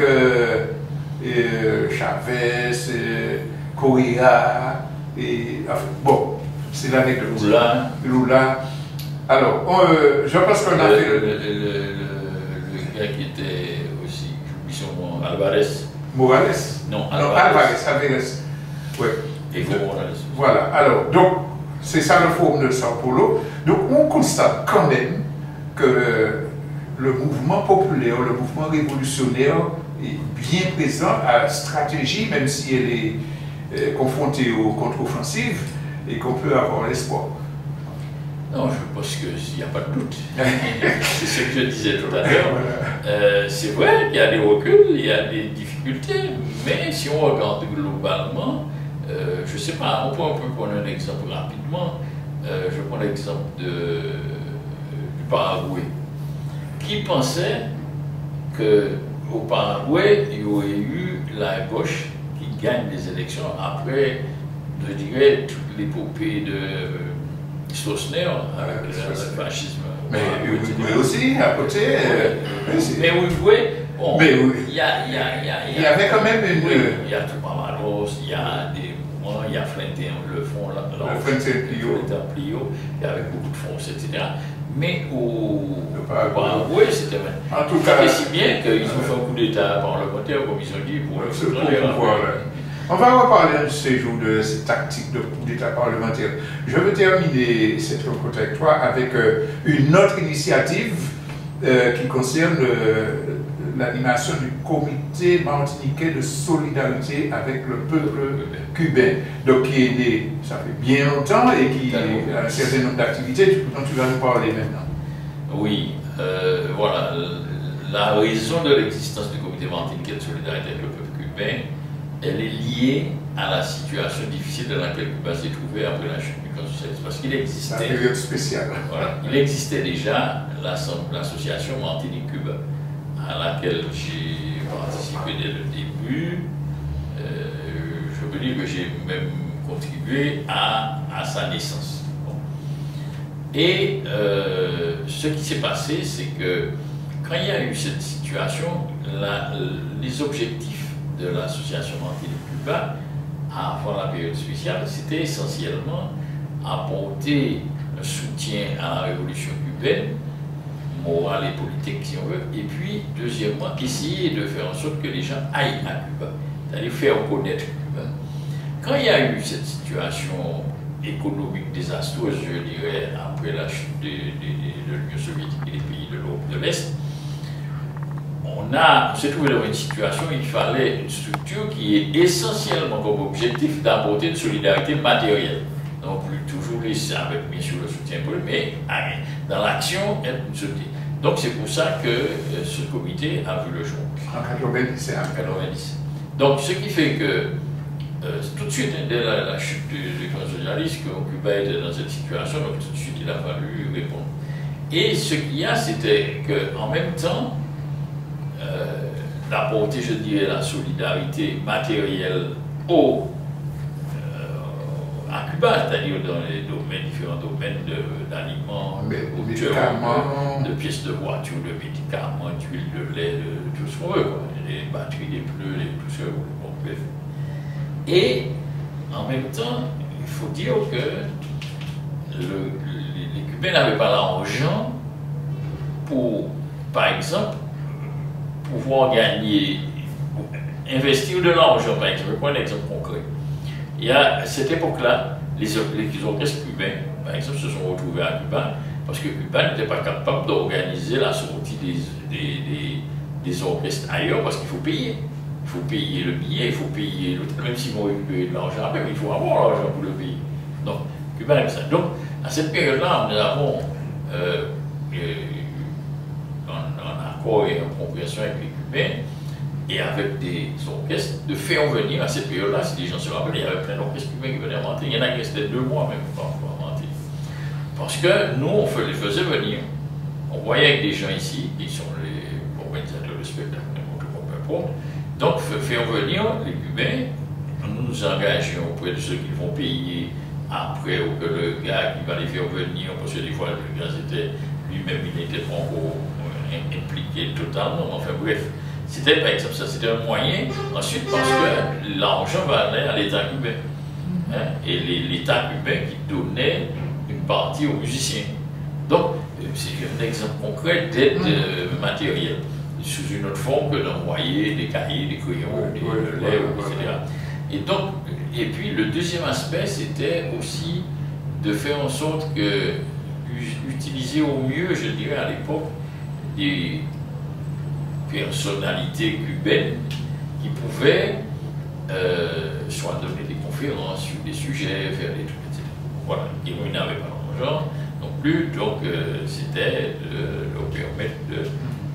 Chavez, Correa, et enfin, bon, c'est l'anecdote. Lula. Alors, je pense qu'on a fait le gars qui était aussi, j'oublie son nom, Alvarez. Morales. Non, Alvarez. Ouais. Evo Morales. Voilà, alors, donc, c'est ça le forum de Sao Paulo. Donc, on constate quand même que le mouvement populaire, le mouvement révolutionnaire est bien présent à la stratégie, même si elle est confrontée aux contre-offensives, et qu'on peut avoir l'espoir. Non, je pense qu'il n'y a pas de doute. C'est ce que je disais tout à l'heure. C'est vrai qu'il y a des reculs, il y a des difficultés, mais si on regarde globalement, je ne sais pas, on peut prendre un exemple rapidement. Je prends l'exemple du Paraguay. Qui pensait qu'au Paraguay, il y aurait eu la gauche qui gagne les élections après, je dirais, toute l'épopée de Stroessner avec le fascisme. Mais Uruguay aussi, à côté. Mais Uruguay, bon, il y avait quand même une. Oui, il y a Tupamaros, il y a des mouvements, il y a le front, le Frente Amplio, il y avait beaucoup de fonds, etc. Mais au Paraguay, c'était même. En tout cas, si bien qu'ils ont fait un coup d'État parlementaire, comme ils ont dit, pour le pouvoir. On va reparler de ces jours de ces tactiques de coup d'État parlementaire. Je veux terminer cette rencontre avec toi avec une autre initiative qui concerne l'animation du comité martiniquais de solidarité avec le peuple cubain. Donc qui est né, ça fait bien longtemps et qui a un certain nombre d'activités dont tu vas nous parler maintenant. Oui, voilà. La raison de l'existence du comité martiniquais de solidarité avec le peuple cubain, elle est liée à la situation difficile dans laquelle Cuba s'est trouvé après la chute du camp socialiste. Parce qu'il existait. Une période spéciale. Voilà, il existait déjà l'association Martinique-Cuba, à laquelle j'ai participé dès le début. Je peux dire que j'ai même contribué à sa naissance. Bon. Et ce qui s'est passé, c'est que quand il y a eu cette situation, les objectifs de l'association Martinique-Cuba, avant la période spéciale, c'était essentiellement apporter un soutien à la révolution cubaine, morale et politique si on veut, et puis deuxièmement, essayer de faire en sorte que les gens aillent à Cuba, c'est-à-dire faire connaître Cuba. Quand il y a eu cette situation économique désastreuse, je dirais, après la chute de l'Union soviétique et des pays de l'Europe de l'Est, on s'est trouvé dans une situation où il fallait une structure qui ait essentiellement comme objectif d'apporter une solidarité matérielle. Non plus toujours avec bien sûr le soutien politique, mais dans l'action, une solidarité. Donc c'est pour ça que ce comité a vu le jour. En 90. En 90. Donc ce qui fait que tout de suite, dès la chute du camp socialiste, que Cuba était dans cette situation, donc tout de suite il a fallu répondre. Et ce qu'il y a, c'était qu'en même temps, d'apporter, je dirais, la solidarité matérielle à Cuba, c'est-à-dire dans les différents domaines d'aliments, de médicaments, de pièces de voiture, de médicaments, d'huile, de lait, de tout ce qu'on veut, quoi. Des batteries, des pneus, tout ce qu'on peut faire. Et en même temps, il faut dire que les Cubains n'avaient pas l'argent pour, par exemple, pouvoir gagner, investir de l'argent, par exemple. Je vais prendre un exemple concret. Il y a, à cette époque-là, les orchestres cubains, par exemple, se sont retrouvés à Cuba parce que Cuba n'était pas capable d'organiser la sortie des orchestres ailleurs parce qu'il faut payer. Il faut payer le billet, il faut payer l'hôtel, même s'ils vont récupérer de l'argent après, mais il faut avoir l'argent pour le payer. Donc, Cuba aime ça. Donc, à cette période-là, nous avons en accord et en compréhension avec les Cubains et avec des orchestres, de faire venir à cette période-là, si les gens se rappellent, il y avait plein d'orchestres cubains qui venaient à Martinique, il y en a qui restaient 2 mois même parfois à Martinique. Parce que nous, on les faisait venir, on voyait avec des gens ici, qui sont les organisateurs de spectacle, peu importe, donc faire venir les Cubains, nous nous engagions auprès de ceux qui vont payer après ou que le gars qui va les faire venir, parce que des fois le gars c'était lui-même, il n'était pas encore impliqué totalement, enfin bref. C'était par exemple ça, c'était un moyen. Ensuite, parce que l'argent va aller à l'État cubain. Hein, et l'État cubain qui donnait une partie aux musiciens. Donc, c'est un exemple concret d'aide matérielle, sous une autre forme que d'envoyer des cahiers, des crayons, des lait, etc. Et donc, et puis le deuxième aspect, c'était aussi de faire en sorte que, utiliser au mieux, je dirais à l'époque, des personnalités cubaines qui pouvaient soit donner des conférences sur des sujets, faire des trucs, etc. Voilà, et on n'avait pas d'argent non plus, donc c'était de leur permettre de,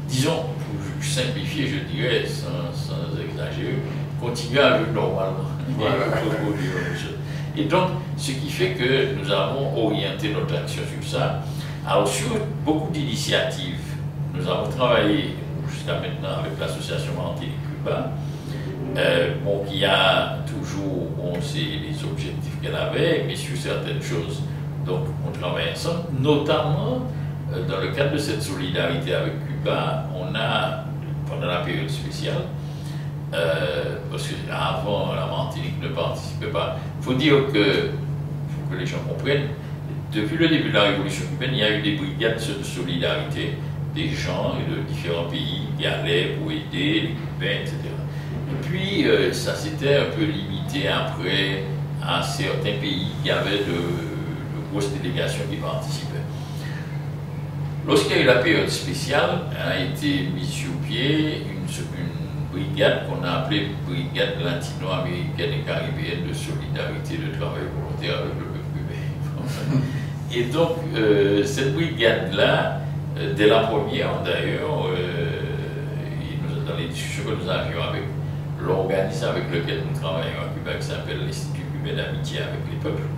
disons, pour simplifier, je dirais, sans exagérer, continuer à vivre normalement. Voilà. Et donc, ce qui fait que nous avons orienté notre action sur ça. Alors, sur beaucoup d'initiatives, nous avons travaillé jusqu'à maintenant avec l'association Martinique-Cuba, qui a toujours, c'est les objectifs qu'elle avait, mais sur certaines choses, donc on travaille ensemble, notamment dans le cadre de cette solidarité avec Cuba, on a, pendant la période spéciale, parce qu'avant la Martinique ne participait pas, il faut dire que, pour que les gens comprennent, depuis le début de la révolution cubaine, il y a eu des brigades de solidarité, des gens de différents pays qui allaient pour aider les Cubains, etc. Et puis, ça s'était un peu limité après à certains pays qui avaient de grosses délégations qui participaient. Lorsqu'il y a eu la période spéciale, a été mise sur pied une brigade qu'on a appelée Brigade latino-américaine et caribéenne de solidarité de travail volontaire avec le peuple cubain. Et donc, cette brigade-là, dès la première d'ailleurs, dans les discussions que nous avions avec l'organisme avec lequel nous travaillons à Cuba, qui s'appelle l'Institut cubain d'amitié avec les peuples,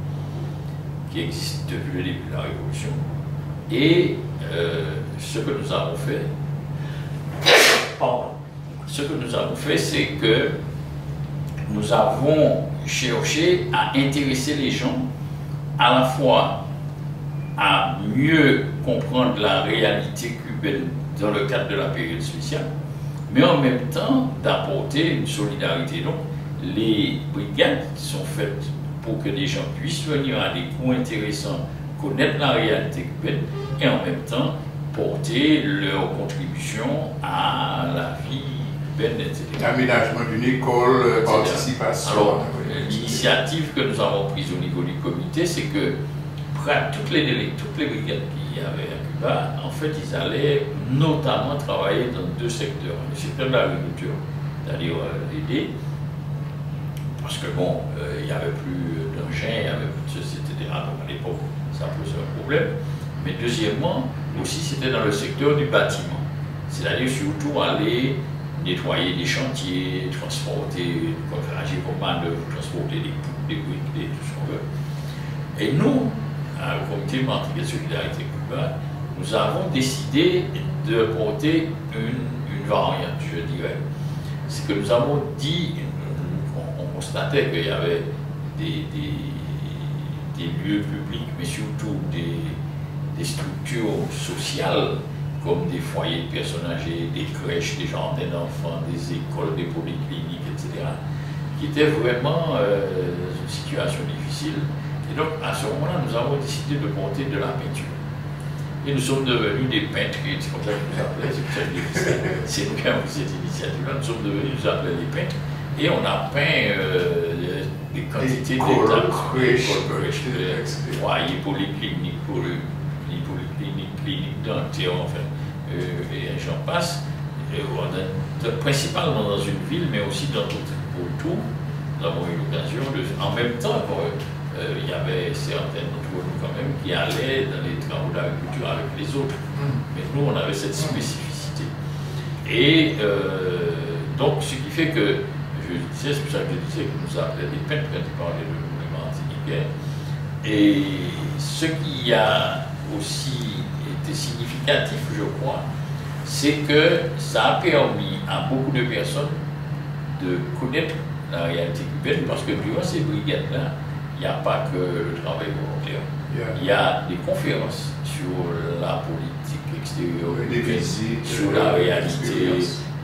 qui existe depuis le début de la Révolution. Et ce que nous avons fait, c'est que nous avons cherché à intéresser les gens à la fois à mieux comprendre la réalité cubaine dans le cadre de la période spéciale, mais en même temps d'apporter une solidarité. Donc, les brigades sont faites pour que les gens puissent venir à des cours intéressants, connaître la réalité cubaine et en même temps porter leur contribution à la vie cubaine, etc. Aménagement d'une école, participation. Alors, l'initiative que nous avons prise au niveau du comité, c'est que toutes les brigades qu'il y avait à Cuba, en fait, ils allaient notamment travailler dans deux secteurs. Le secteur de l'agriculture, c'est-à-dire aider, parce que bon, il n'y avait plus d'engins, il n'y avait plus de société, etc. Donc à l'époque, ça posait un problème. Mais deuxièmement, aussi, c'était dans le secteur du bâtiment. C'est-à-dire surtout aller nettoyer des chantiers, transporter, faire commande, transporter des briques, tout ce qu'on veut. Et nous, au comité Martinique de solidarité Cuba, nous avons décidé de porter une variante, je dirais. C'est que nous avons dit, on constatait qu'il y avait des lieux publics, mais surtout des structures sociales, comme des foyers de personnes âgées, des crèches, des jardins d'enfants, des écoles, des polycliniques, etc., qui étaient vraiment dans une situation difficile. Et donc, à ce moment-là, nous avons décidé de porter de la peinture. Et nous sommes devenus des peintres, c'est comme ça que nous appelons, c'est nous qui avons cette initiative-là, nous sommes devenus, nous appelons les peintres, et on a peint des quantités d'étapes, foyers polycliniques, cliniques dentaires, enfin, et j'en passe, principalement dans une ville, mais aussi dans tout autour. Nous avons eu l'occasion de, en même temps, il y avait certains d'entre nous quand même qui allaient dans les travaux d'agriculture avec les autres. Mais nous, on avait cette spécificité. Et donc, ce qui fait que, c'est pour ça que je disais que nous appelions des peintres quand ils parlaient de nous, les Martiniquais. Et ce qui a aussi été significatif, je crois, c'est que ça a permis à beaucoup de personnes de connaître la réalité cubaine, parce que durant ces brigades-là, il n'y a pas que le travail volontaire. Il y a des conférences sur la politique extérieure, des visites, sur la réalité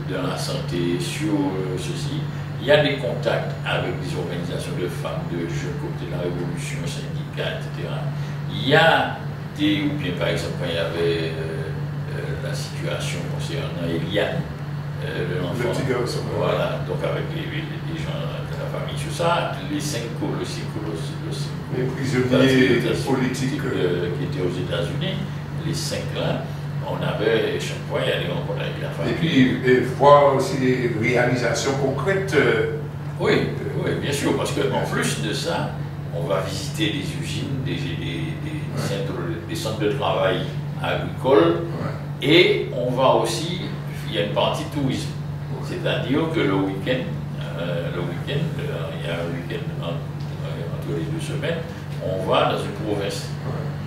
de la santé, sur ceci. Il y a des contacts avec des organisations de femmes, de jeunes côté de la révolution, syndicats, etc. Il y a des, ou bien par exemple quand il y avait la situation concernant Eliane, l'enfant, voilà, donc avec les gens de la famille, tout ça, les prisonniers politiques qui étaient aux États-Unis, les 5 là, on avait chaque fois y aller rencontrer avec la famille. Et puis voir aussi des réalisations concrètes. Oui, bien sûr, parce qu'en plus de ça, on va visiter des usines, des centres de travail agricoles, et on va aussi, il y a une partie tourisme. C'est-à-dire que le week-end, il y a un week-end entre les 2 semaines, on va dans une province,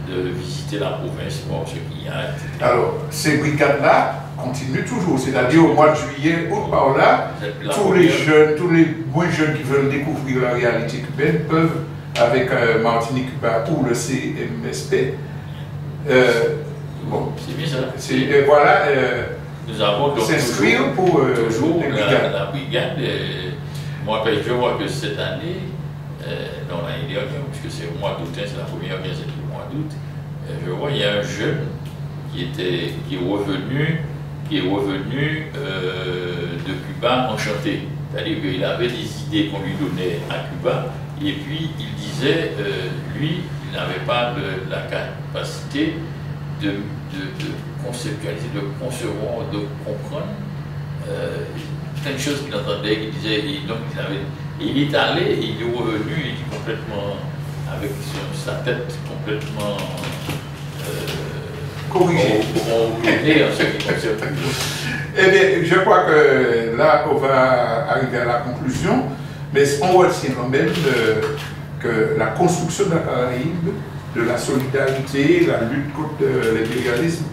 de visiter la province, voir ce qu'il y a, etc. Alors, ces brigades-là continuent toujours, c'est-à-dire au mois de juillet, août par là, tous les jeunes, tous les moins jeunes qui veulent découvrir la réalité cubaine peuvent, avec Martinique Cuba ou le CMSP, bon, c'est bien ça. Voilà. Nous avons donc s'inscrire pour toujours la brigade. Moi, je vois que cette année, dans l'année dernière, puisque c'est au mois d'août, c'est la première qui est au mois d'août, je vois qu'il y a un jeune qui est revenu de Cuba enchanté. C'est-à-dire qu'il avait des idées qu'on lui donnait à Cuba, et puis il disait, lui, il n'avait pas la capacité de conceptualiser, de concevoir, de comprendre plein de choses qu'il entendait, qu'il disait, et donc il est allé, et il est revenu, il est complètement, avec sa tête complètement corrigée. En ce qui concerne. Eh bien, je crois que là, on va arriver à la conclusion, mais on retient quand même que la construction de la Caraïbe, de la solidarité, la lutte contre l'impérialisme,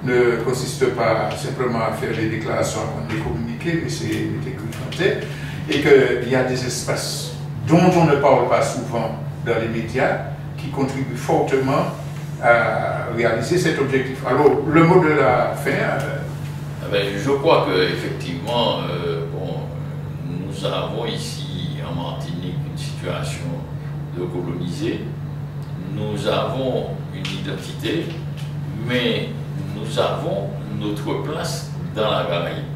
ne consiste pas simplement à faire des déclarations, à des communiqués, mais c'est écrit en tête, et qu'il y a des espaces dont on ne parle pas souvent dans les médias qui contribuent fortement à réaliser cet objectif. Alors, le mot de la fin. Je crois qu'effectivement, nous avons ici en Martinique une situation de colonisé. Nous avons une identité, mais nous avons notre place dans la Caraïbe.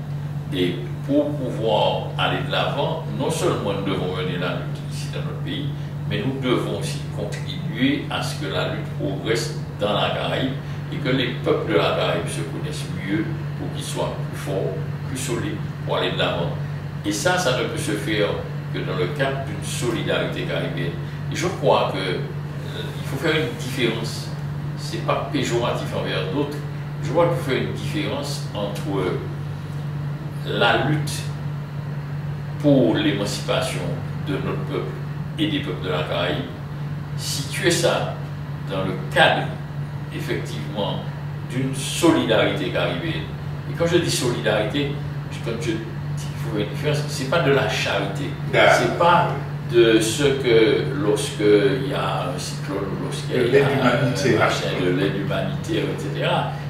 Et pour pouvoir aller de l'avant, non seulement nous devons mener la lutte ici dans notre pays, mais nous devons aussi contribuer à ce que la lutte progresse dans la Caraïbe et que les peuples de la Caraïbe se connaissent mieux pour qu'ils soient plus forts, plus solides pour aller de l'avant. Et ça ne peut se faire que dans le cadre d'une solidarité caribéenne. Et je crois qu'il faut faire une différence. Ce n'est pas péjoratif envers d'autres. Je crois qu'il faut faire une différence entre la lutte pour l'émancipation de notre peuple et des peuples de la Caraïbe, situer ça dans le cadre, effectivement, d'une solidarité caribéenne. Et quand je dis solidarité, comme je dis qu'il faut faire une différence, ce n'est pas de la charité. Ce n'est pas de ce que, lorsqu'il y a un cyclone, lorsqu'il y a de l'aide humanitaire, etc.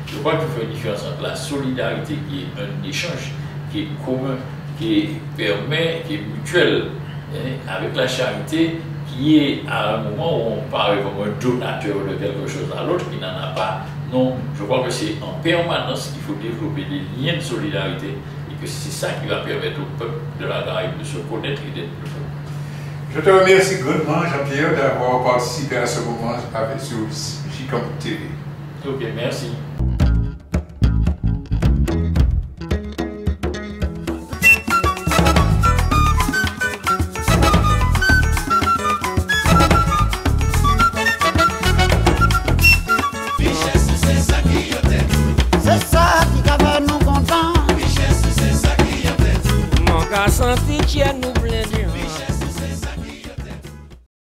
Je crois qu'il faut une différence entre la solidarité qui est un échange, qui est commun, qui est mutuel, avec la charité qui est à un moment où on parle comme un donateur de quelque chose à l'autre qui n'en a pas. Non, je crois que c'est en permanence qu'il faut développer des liens de solidarité et que c'est ça qui va permettre au peuple de la Caraïbe de se connaître et d'être plus fort. Je te remercie grandement, Jean-Pierre, d'avoir participé à ce moment sur JCamp TV. Ok, merci. Senti que é no